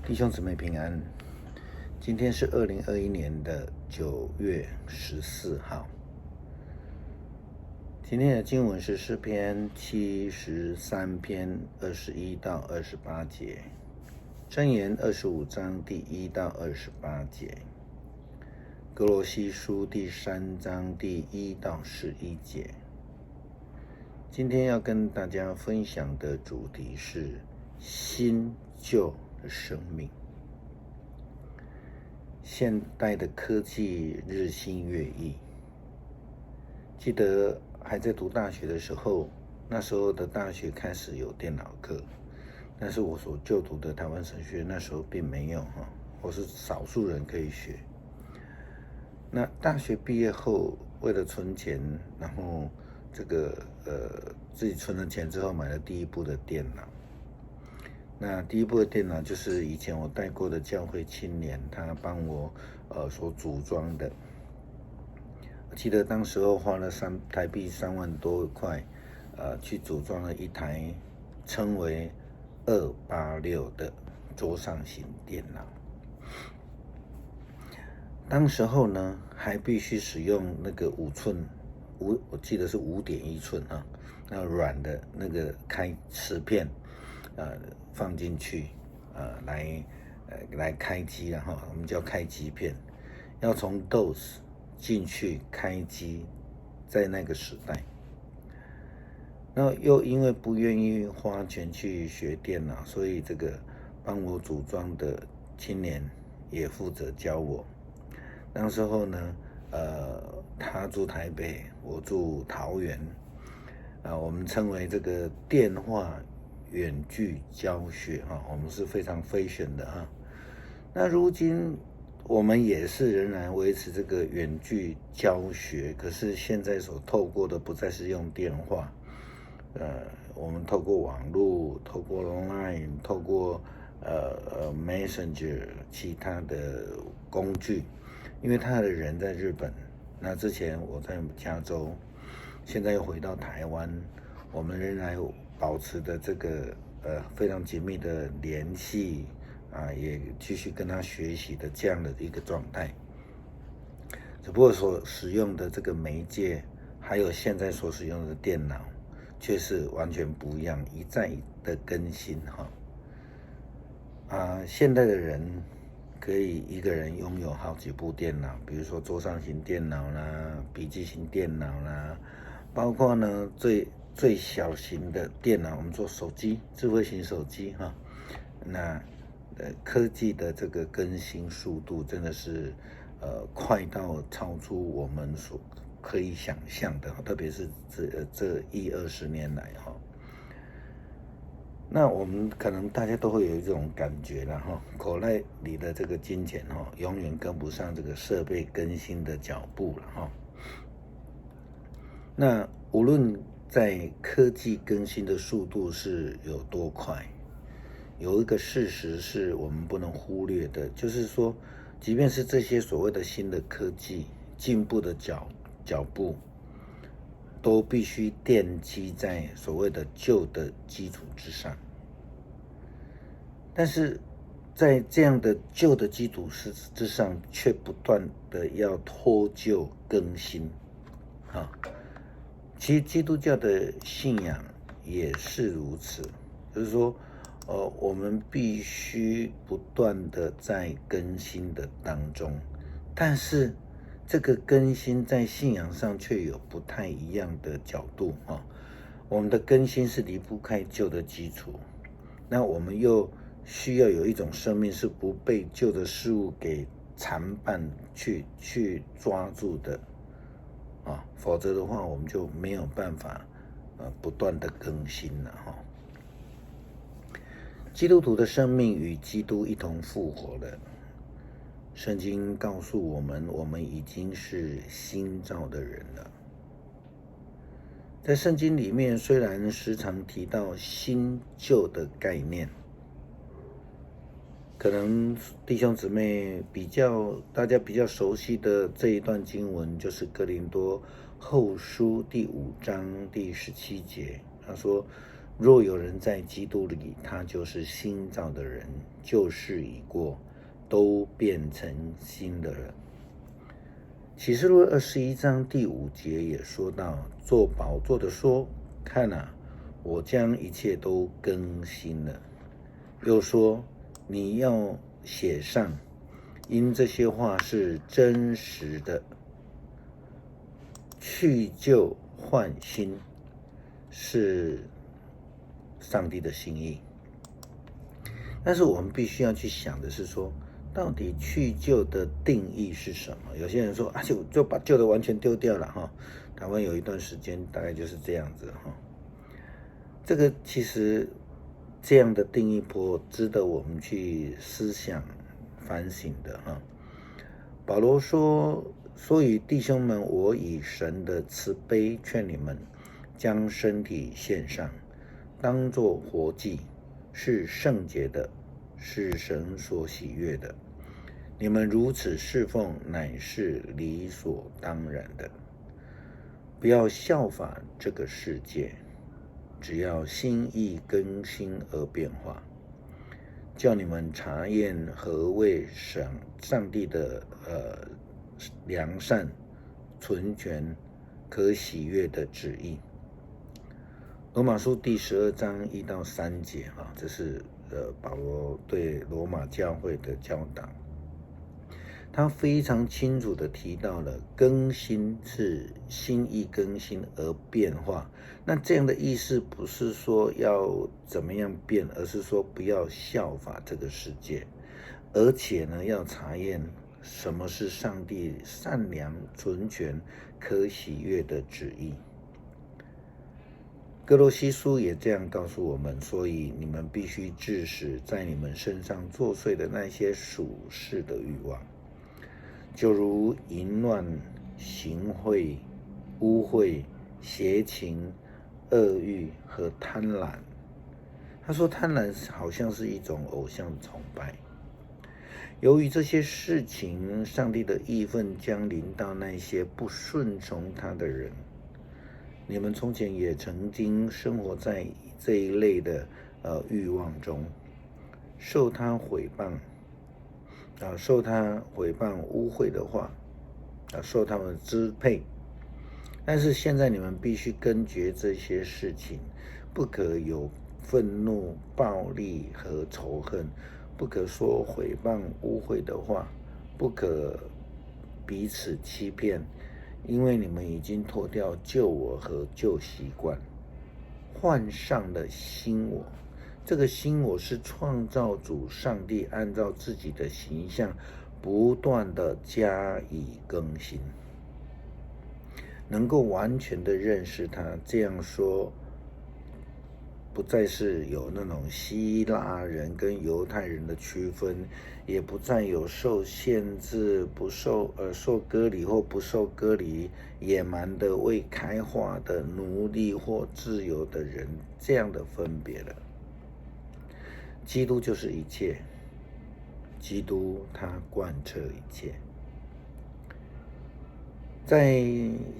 弟兄姊妹平安，今天是2021年的9月14号。今天的经文是诗篇73篇21到28节，箴言25章第1到28节，歌罗西书第3章第1到11节。今天要跟大家分享的主题是新旧的生命。现代的科技日新月异，记得还在读大学的时候，那时候的大学开始有电脑课，但是我所就读的台湾神学那时候并没有，或是少数人可以学。那大学毕业后，为了存钱，然后自己存了钱之后买了第一部的电脑。那第一部的电脑就是以前我带过的教会青年他帮我所组装的。我记得当时候花了台币3万多块去组装了一台称为286的桌上型电脑。当时候呢还必须使用那个5寸，我记得是5.1寸那软的那个开磁片放进去来开机，然后我们叫开机片，要从 DOS 进去开机，在那个时代。那又因为不愿意花钱去学电脑，所以这个帮我组装的青年也负责教我。那时候呢他住台北，我住桃园我们称为这个电话远距教学我们是非常fashion的那如今我们也是仍然维持这个远距教学，可是现在所透过的不再是用电话，我们透过网络，透过 Line， 透过Messenger 其他的工具。因为他的人在日本，那之前我在加州，现在又回到台湾，我们仍然保持的这个非常紧密的联系也继续跟他学习的这样的一个状态。只不过所使用的这个媒介，还有现在所使用的电脑，却是完全不一样，一再的更新现代的人可以一个人拥有好几部电脑，比如说桌上型电脑啦、笔记型电脑啦，包括呢最小型的电脑，我们说手机，智慧型手机那科技的这个更新速度真的是快到超出我们所可以想象的，特别是这10-20年来那我们可能大家都会有一种感觉啦口袋里的这个金钱永远跟不上这个设备更新的脚步了那无论在科技更新的速度是有多快，有一个事实是我们不能忽略的，就是说即便是这些所谓的新的科技进步的脚步，都必须奠基在所谓的旧的基础之上。但是在这样的旧的基础之上，却不断的要脱旧更新其实基督教的信仰也是如此，就是说我们必须不断的在更新的当中，但是这个更新在信仰上却有不太一样的角度我们的更新是离不开旧的基础，那我们又需要有一种生命是不被旧的事物给缠绊去抓住的否则的话我们就没有办法不断的更新了基督徒的生命与基督一同复活了。圣经告诉我们，我们已经是新造的人了。在圣经里面，虽然时常提到新旧的概念，可能弟兄姊妹大家比较熟悉的这一段经文，就是哥林多后书第5章第17节，他说若有人在基督里，他就是新造的人，旧事已过，都变成新的人。启示录21章第5节也说到，坐宝座的说，看啊，我将一切都更新了。又说，你要写上，因这些话是真实的，去旧换新，是上帝的心意。但是我们必须要去想的是说，到底去旧的定义是什么？有些人说就把旧的完全丢掉了哈。台湾有一段时间大概就是这样子哈。这个其实这样的定义颇值得我们去思想反省的哈。保罗说，所以弟兄们，我以神的慈悲劝你们，将身体献上，当作活祭，是圣洁的，是神所喜悦的。你们如此侍奉，乃是理所当然的。不要效法这个世界，只要心意更新而变化，叫你们察验何为上帝的良善、纯全、可喜悦的旨意。罗马书第12章1到3节啊，这是保罗对罗马教会的教导。他非常清楚地提到了更新是心意更新而变化。那这样的意思不是说要怎么样变，而是说不要效法这个世界，而且呢，要查验什么是上帝善良、纯全、可喜悦的旨意。哥罗西书也这样告诉我们，所以你们必须治死在你们身上作祟的那些属世的欲望，就如淫乱、行贿、污秽、邪情、恶欲和贪婪。他说贪婪好像是一种偶像崇拜。由于这些事情，上帝的义愤将临到那些不顺从他的人。你们从前也曾经生活在这一类的欲望中，受他毁谤污秽的话受他们支配。但是现在你们必须根绝这些事情，不可有愤怒、暴力和仇恨，不可说毁谤污秽的话，不可彼此欺骗，因为你们已经脱掉旧我和旧习惯，换上了新我。这个新我是创造主上帝按照自己的形象不断的加以更新，能够完全的认识他。这样说不再是有那种希腊人跟犹太人的区分，也不再有受限制、受割礼或不受割礼、野蛮的、未开化的、奴隶或自由的人这样的分别了。基督就是一切，基督他贯彻一切。在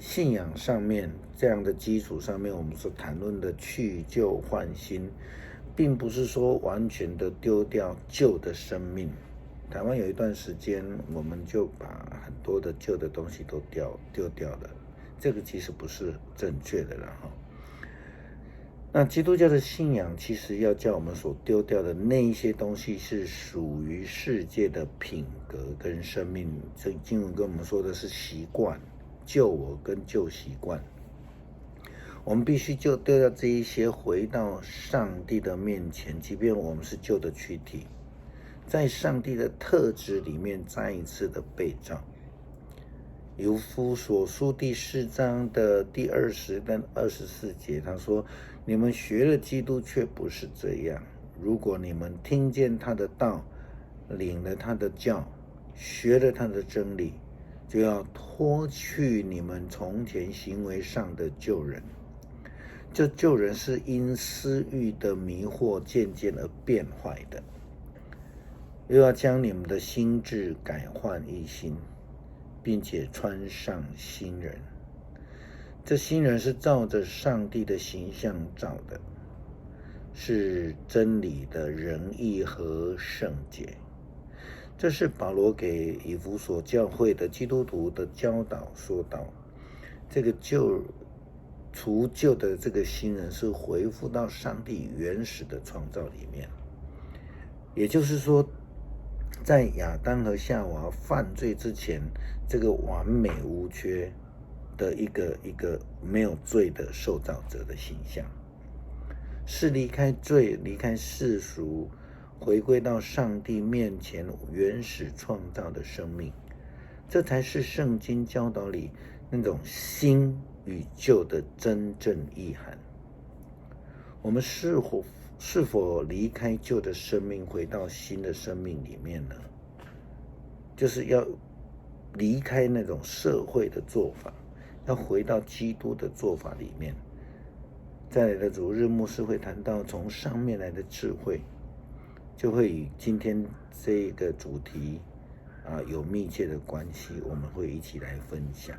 信仰上面这样的基础上面，我们所谈论的去旧换新，并不是说完全的丢掉旧的生命。台湾有一段时间，我们就把很多的旧的东西都丢掉了，这个其实不是正确的了哈。那基督教的信仰其实要叫我们所丢掉的那一些东西是属于世界的品格跟生命。这经文跟我们说的是习惯，旧我跟旧习惯。我们必须就丢掉这一些，回到上帝的面前，即便我们是旧的躯体，在上帝的特质里面再一次的被造。以弗所书第4章的第20跟24节，他说：你们学了基督，却不是这样。如果你们听见他的道，领了他的教，学了他的真理，就要脱去你们从前行为上的旧人。这旧人是因私欲的迷惑渐渐而变坏的，又要将你们的心志改换一新，并且穿上新人。这新人是照着上帝的形象造的，是真理的仁义和圣洁。这是保罗给以弗所教会的基督徒的教导说道，这个除旧的这个新人是回复到上帝原始的创造里面，也就是说，在亚当和夏娃犯罪之前，这个完美无缺的一个没有罪的受造者的形象，是离开罪、离开世俗，回归到上帝面前原始创造的生命，这才是圣经教导里那种新与旧的真正意涵。我们是否离开旧的生命，回到新的生命里面呢？就是要离开那种社会的做法，要回到基督的做法里面。再来的主日牧师会谈到从上面来的智慧，就会与今天这个主题有密切的关系，我们会一起来分享。